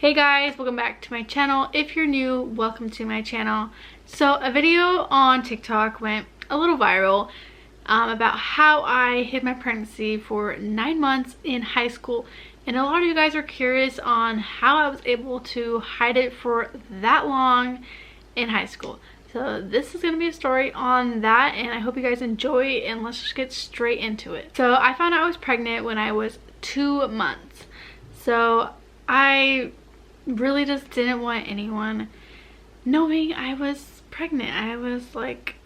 Hey guys, welcome back to my channel. If you're new, welcome to my channel. So a video on TikTok went a little viral about how I hid my pregnancy for 9 months in high school, and a lot of you guys are curious on how I was able to hide it for that long in high school. So this is going to be a story on that, and I hope you guys enjoy, and let's just get straight into it. So I found out I was pregnant when I was 2 months. So I really just didn't want anyone knowing I was pregnant. I was like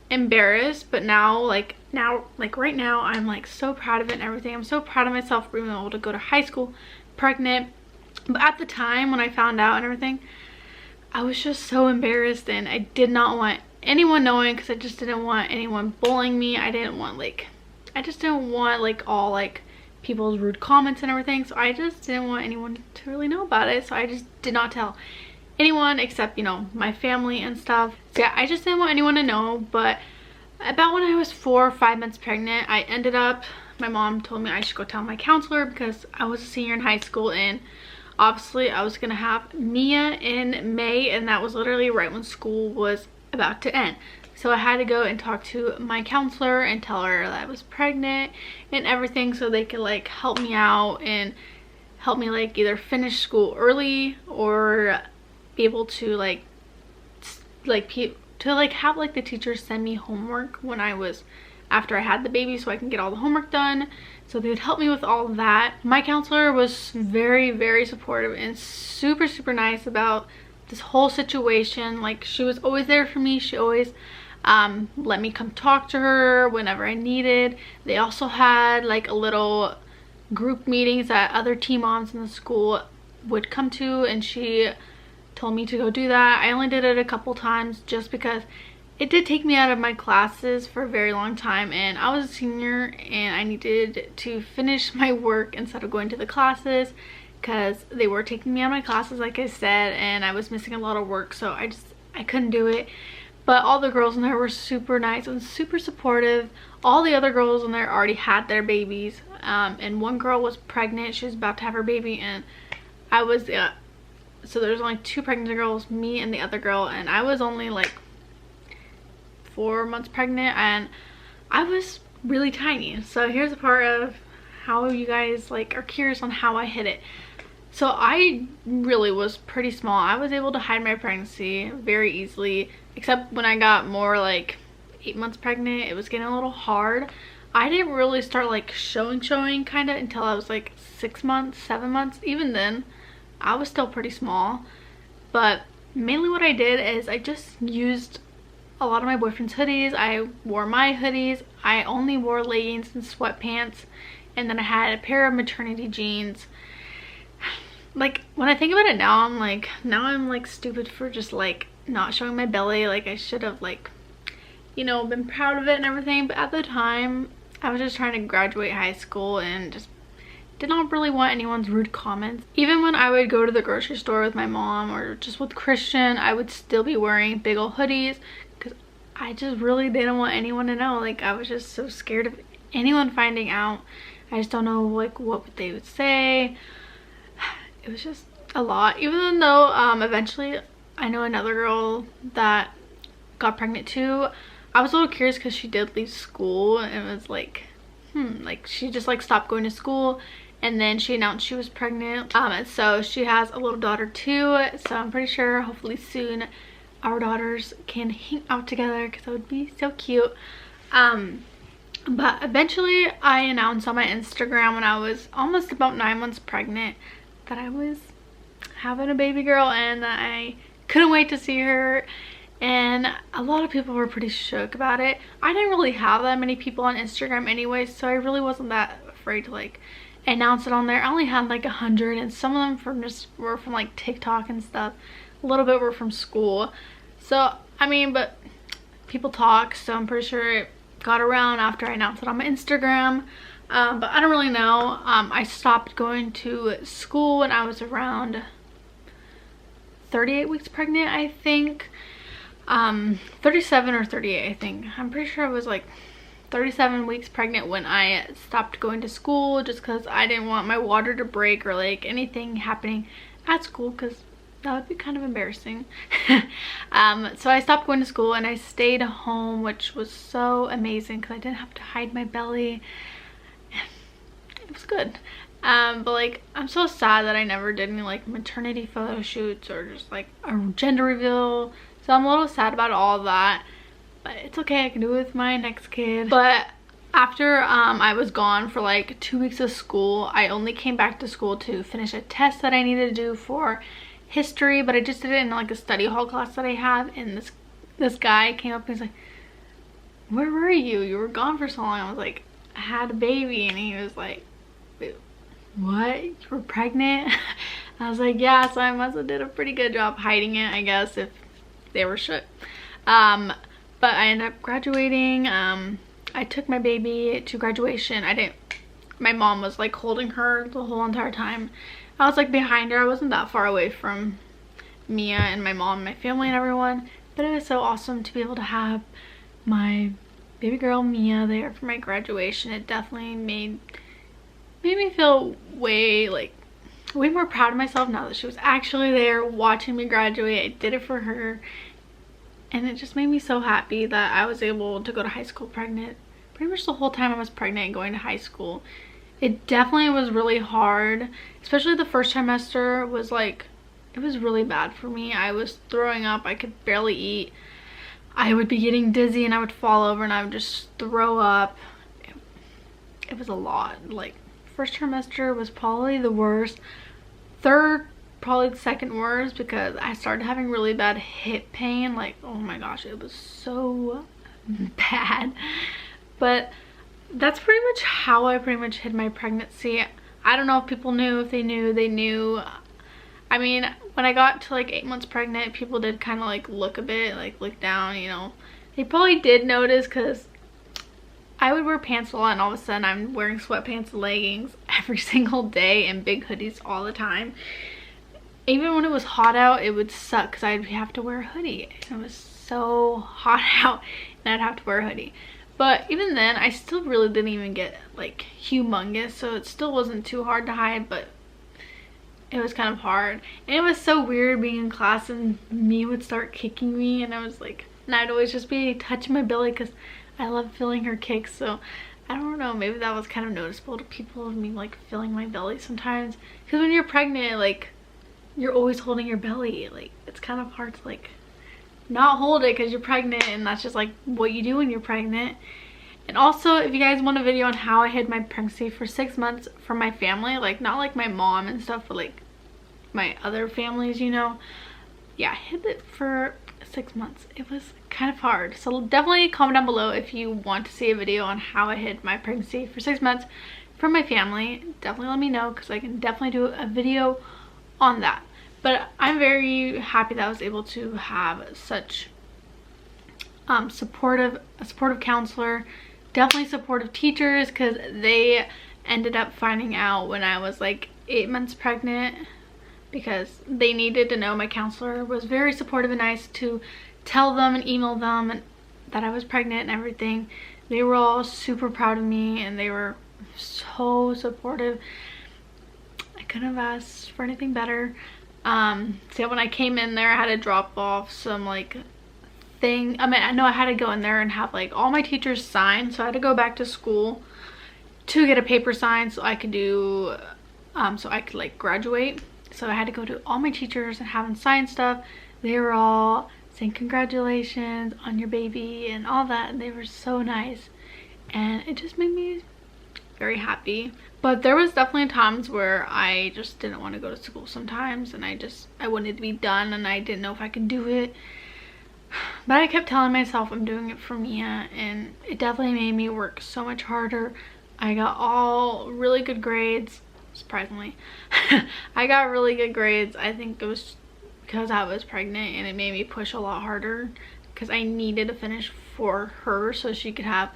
embarrassed, but now right now I'm like so proud of it and everything. I'm so proud of myself for being able to go to high school pregnant. But at the time when I found out and everything, I was just so embarrassed, and I did not want anyone knowing because I just didn't want anyone bullying me. I just didn't want all people's rude comments and everything, so I just didn't want anyone to really know about it. So I just did not tell anyone except, you know, my family and stuff. So yeah, I just didn't want anyone to know. But about when I was 4 or 5 months pregnant, my mom told me I should go tell my counselor because I was a senior in high school, and obviously I was gonna have Mia in May, and that was literally right when school was about to end. So I had to go and talk to my counselor and tell her that I was pregnant and everything, so they could help me out and help me either finish school early or be able to have the teachers send me homework after I had the baby, so I can get all the homework done. So they would help me with all of that. My counselor was very, very supportive and super, super nice about this whole situation. She was always there for me. She always let me come talk to her whenever I needed. They also had a little group meetings that other teen moms in the school would come to, and she told me to go do that. I only did it a couple times just because it did take me out of my classes for a very long time, and I was a senior and I needed to finish my work instead of going to the classes because they were taking me out of my classes, like I said, and I was missing a lot of work, so I couldn't do it. But all the girls in there were super nice and super supportive. All the other girls in there already had their babies, and one girl was pregnant. She was about to have her baby, and I was so there's only 2 pregnant girls, me and the other girl, and I was only 4 months pregnant, and I was really tiny. So here's a part of how you guys are curious on how I hid it. So I really was pretty small. I was able to hide my pregnancy very easily, except when I got more 8 months pregnant, it was getting a little hard. I didn't really start showing kind of until I was 6 months, 7 months. Even then, I was still pretty small. But mainly what I did is I just used a lot of my boyfriend's hoodies. I wore my hoodies. I only wore leggings and sweatpants, and then I had a pair of maternity jeans. When I think about it now, I'm stupid for just not showing my belly. I should have you know, been proud of it and everything. But at the time, I was just trying to graduate high school and just did not really want anyone's rude comments. Even when I would go to the grocery store with my mom or just with Christian, I would still be wearing big old hoodies because I just really didn't want anyone to know. I was just so scared of anyone finding out. I just don't know what they would say. It was just a lot. Even though eventually I know another girl that got pregnant too. I was a little curious because she did leave school, and it was she just stopped going to school, and then she announced she was pregnant. And so she has a little daughter too, so I'm pretty sure hopefully soon our daughters can hang out together because that would be so cute. But eventually I announced on my Instagram when I was almost about 9 months pregnant that I was having a baby girl, and that I couldn't wait to see her. And a lot of people were pretty shook about it. I didn't really have that many people on Instagram anyway, so I really wasn't that afraid to announce it on there. I only had 100, and some of them were from TikTok and stuff. A little bit were from school. So I mean, but people talk, so I'm pretty sure it got around after I announced it on my Instagram. But I don't really know. I stopped going to school when I was around 38 weeks pregnant, I think. 37 or 38, I think. I'm pretty sure I was 37 weeks pregnant when I stopped going to school, just because I didn't want my water to break or anything happening at school because that would be kind of embarrassing. So I stopped going to school and I stayed home, which was so amazing because I didn't have to hide my belly. It was good. But like, I'm so sad that I never did any like maternity photo shoots or just like a gender reveal. So I'm a little sad about all that, but it's okay, I can do it with my next kid. But after I was gone for like 2 weeks of school, I only came back to school to finish a test that I needed to do for history, but I just did it in like a study hall class that I have. And this guy came up and he's like, where were you? You were gone for so long. I was like, I had a baby. And he was like, what? You were pregnant? I was like, yeah. So I must have did a pretty good job hiding it, I guess, if they were shook. But I ended up graduating. I took my baby to graduation. My mom was like holding her the whole entire time. I was like behind her. I wasn't that far away from Mia and my mom and my family and everyone, but it was so awesome to be able to have my baby girl Mia there for my graduation. It definitely made me feel way more proud of myself now that she was actually there watching me graduate. I did it for her, and it just made me so happy that I was able to go to high school pregnant pretty much the whole time I was pregnant and going to high school. It definitely was really hard, especially the first trimester was like, it was really bad for me. I was throwing up, I could barely eat. I would be getting dizzy and I would fall over and I would just throw up. It was a lot. Like, first trimester was probably the worst. Third, probably the second worst, because I started having really bad hip pain. Like, oh my gosh, it was so bad. But that's pretty much how I pretty much hid my pregnancy. I don't know if people knew. If they knew. I mean, when I got to like 8 months pregnant, people did kind of like look a bit, like look down, you know. They probably did notice because I would wear pants a lot, and all of a sudden I'm wearing sweatpants and leggings every single day and big hoodies all the time. Even when it was hot out, it would suck because I'd have to wear a hoodie. It was so hot out and I'd have to wear a hoodie. But even then, I still really didn't even get like humongous, so it still wasn't too hard to hide, but it was kind of hard. And it was so weird being in class and Mia would start kicking me, and I was like, and I'd always just be touching my belly because I love feeling her kicks. So I don't know, maybe that was kind of noticeable to people, of me like feeling my belly sometimes, because when you're pregnant, like, you're always holding your belly. Like, it's kind of hard to like not hold it because you're pregnant, and that's just like what you do when you're pregnant. And also, if you guys want a video on how I hid my pregnancy for 6 months from my family, like not like my mom and stuff, but like my other families, you know, yeah, I hid it for 6 months. It was kind of hard. So definitely comment down below if you want to see a video on how I hid my pregnancy for 6 months from my family. Definitely let me know, because I can definitely do a video on that. But I'm very happy that I was able to have such a supportive counselor, definitely supportive teachers, because they ended up finding out when I was like 8 months pregnant, because they needed to know. My counselor was very supportive and nice to tell them and email them and that I was pregnant and everything. They were all super proud of me and they were so supportive. I couldn't have asked for anything better. So when I came in there, I had to drop off some like thing. I mean, I know I had to go in there and have like all my teachers sign, so I had to go back to school to get a paper signed so I could do like graduate. So I had to go to all my teachers and have them sign stuff. They were all saying congratulations on your baby and all that, and they were so nice, and it just made me very happy. But there was definitely times where I just didn't want to go to school sometimes, and I wanted to be done and I didn't know if I could do it. But I kept telling myself I'm doing it for Mia, and it definitely made me work so much harder. I got all really good grades, surprisingly. I got really good grades. I think it was because I was pregnant, and it made me push a lot harder because I needed to finish for her so she could have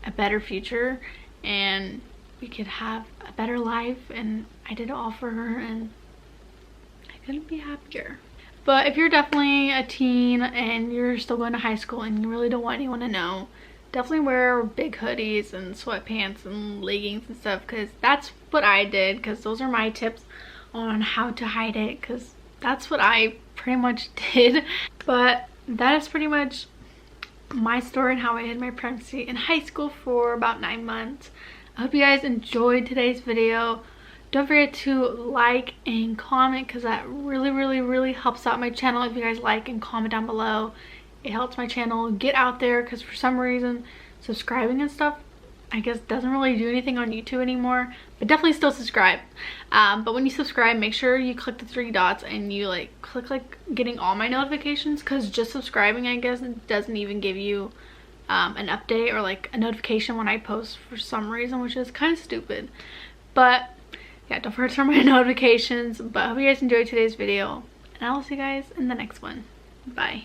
a better future and we could have a better life, and I did it all for her, and I couldn't be happier. But if you're definitely a teen and you're still going to high school and you really don't want anyone to know, definitely wear big hoodies and sweatpants and leggings and stuff, because that's what I did, because those are my tips on how to hide it, because that's what I pretty much did. But that is pretty much my story and how I hid my pregnancy in high school for about 9 months. I hope you guys enjoyed today's video. Don't forget to like and comment, because that really helps out my channel. If you guys like and comment down below, it helps my channel get out there, because for some reason subscribing and stuff, I guess, doesn't really do anything on YouTube anymore. But definitely still subscribe. But when you subscribe, make sure you click the 3 dots and you click getting all my notifications, because just subscribing, I guess, doesn't even give you an update or a notification when I post for some reason, which is kind of stupid. But yeah, don't forget to turn on my notifications. But I hope you guys enjoyed today's video, and I will see you guys in the next one. Bye.